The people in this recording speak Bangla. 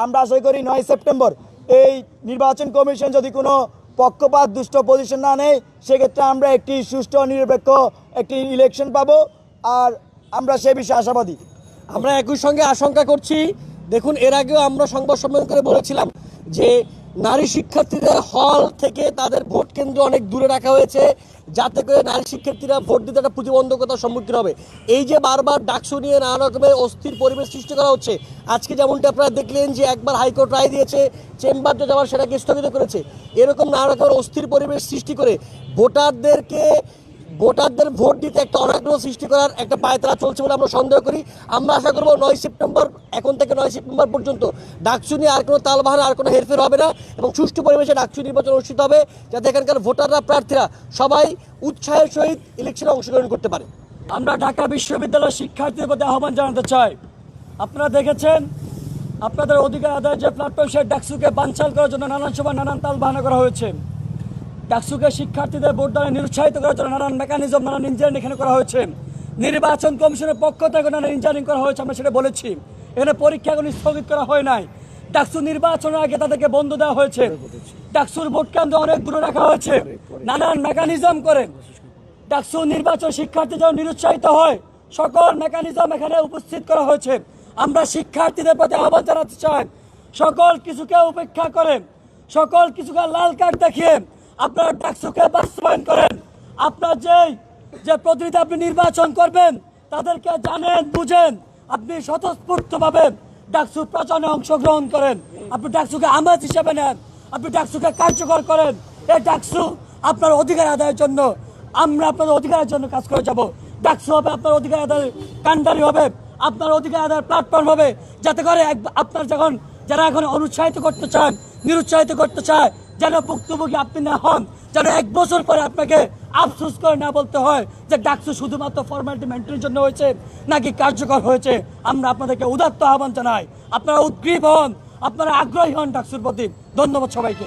আমরা আশা করি 9 সেপ্টেম্বর এই নির্বাচন কমিশন যদি কোনো পক্ষপাত দুষ্ট পজিশন না নেয়, সেক্ষেত্রে আমরা একটি সুষ্ঠু নিরপেক্ষ একটি ইলেকশন পাবো, আর আমরা সে বিষয়ে আশাবাদী। আমরা একই সঙ্গে আশঙ্কা করছি, দেখুন এর আগেও আমরা সংবাদ সম্মেলন করে বলেছিলাম যে নারী শিক্ষার্থীদের হল থেকে তাদের ভোট কেন্দ্র অনেক দূরে রাখা হয়েছে, যাতে করে নারী শিক্ষার্থীরা ভোট দিতে একটা প্রতিবন্ধকতার সম্মুখীন হবে। এই যে বারবার ডাকসু নিয়ে নানা রকমের অস্থির পরিবেশ সৃষ্টি করা হচ্ছে, আজকে যেমনটা আপনারা দেখলেন যে একবার হাইকোর্ট রায় দিয়েছে, চেম্বার জজ আবার সেটাকে স্থগিত করেছে। এরকম নানা রকমের অস্থির পরিবেশ সৃষ্টি করে ভোটারদের ভোট দিতে একটা অনাগ্রহ সৃষ্টি করার একটা পায়তারা চলছে বলে আমরা সন্দেহ করি। আমরা আশা করবো 9 সেপ্টেম্বর, এখন থেকে 9 সেপ্টেম্বর পর্যন্ত ডাকসু নিয়ে আর কোনো তালবাহানা, আর কোনো হেরফের হবে না এবং সুষ্ঠু পরিবেশে ডাকসু নির্বাচন অনুষ্ঠিত হবে, যাতে এখানকার ভোটাররা, প্রার্থীরা সবাই উৎসাহের সহিত ইলেকশনে অংশগ্রহণ করতে পারে। আমরা ঢাকা বিশ্ববিদ্যালয়ের শিক্ষার্থীদের প্রতি আহ্বান জানাতে চাই, আপনারা দেখেছেন আপনাদের অধিকার আদায়ের যে প্ল্যাটফর্ম, সেই ডাকসুকে বানচাল করার জন্য নানান সময় নানান তালবাহানা করা হয়েছে। ডাকসুকে শিক্ষার্থীদের ভোটদানে নিরুৎসাহিত করার জন্য নানান মেকানিজম, নানান ইঞ্জিনিয়ারিং এখানে করা হয়েছে। নির্বাচন কমিশনের পক্ষ থেকে নানান ইঞ্জিনিয়ারিং করা হয়েছে, আমরা সেটা বলেছি। এখানে পরীক্ষা এখন স্থগিত করা হয় নাই। ডাকসু নির্বাচনের আগে তাদেরকে বন্ধ দেওয়া হয়েছে। ডাকসুর ভোট কেন্দ্র অনেক দূরে রাখা হয়েছে নানান মেকানিজম করে। ডাকসু নির্বাচন শিক্ষার্থী যেন নিরুৎসাহিত হয়, সকল মেকানিজম এখানে উপস্থিত করা হয়েছে। আমরা শিক্ষার্থীদের প্রতি আহ্বান জানাতে চাই, সকল কিছুকে উপেক্ষা করেন, সকল কিছুকে লাল কার্ড দেখিয়ে আপনারা ডাকসুকে বাস্তবায়ন করেন। আপনার যে প্রতিনিধি আপনি নির্বাচন করবেন, তাদেরকে জানেন, বুঝেন, আপনি স্বতঃস্ফূর্তভাবে ডাকসু প্রচারণে অংশগ্রহণ করেন, আপনি ডাকসুকে আমানত হিসেবে নেন, আপনি ডাকসুকে কার্যকর করেন। এই ডাকসু আপনার অধিকার আদায়ের জন্য, আমরা আপনাদের অধিকারের জন্য কাজ করে যাব। ডাকসু হবে আপনার অধিকার আদায়ের কান্ডারি হবে, আপনার অধিকার আদায়ের প্ল্যাটফর্ম হবে, যাতে করে আপনার যারা এখন অনুৎসাহিত করতে চান, নিরুৎসাহিত করতে চায়, যেন ভুক্তভোগী আপনি না হন, যেন 1 বছর পরে আপনাকে আফসোস করে না বলতে হয় যে ডাকসু শুধুমাত্র ফর্মালিটি মেনটেনের জন্য হয়েছে নাকি কার্যকর হয়েছে। আমরা আপনাদেরকে উদাত্ত আহ্বান জানাই, আপনারা উদ্গ্রীব হন, আপনারা আগ্রহী হন ডাকসুর প্রতি। ধন্যবাদ সবাইকে।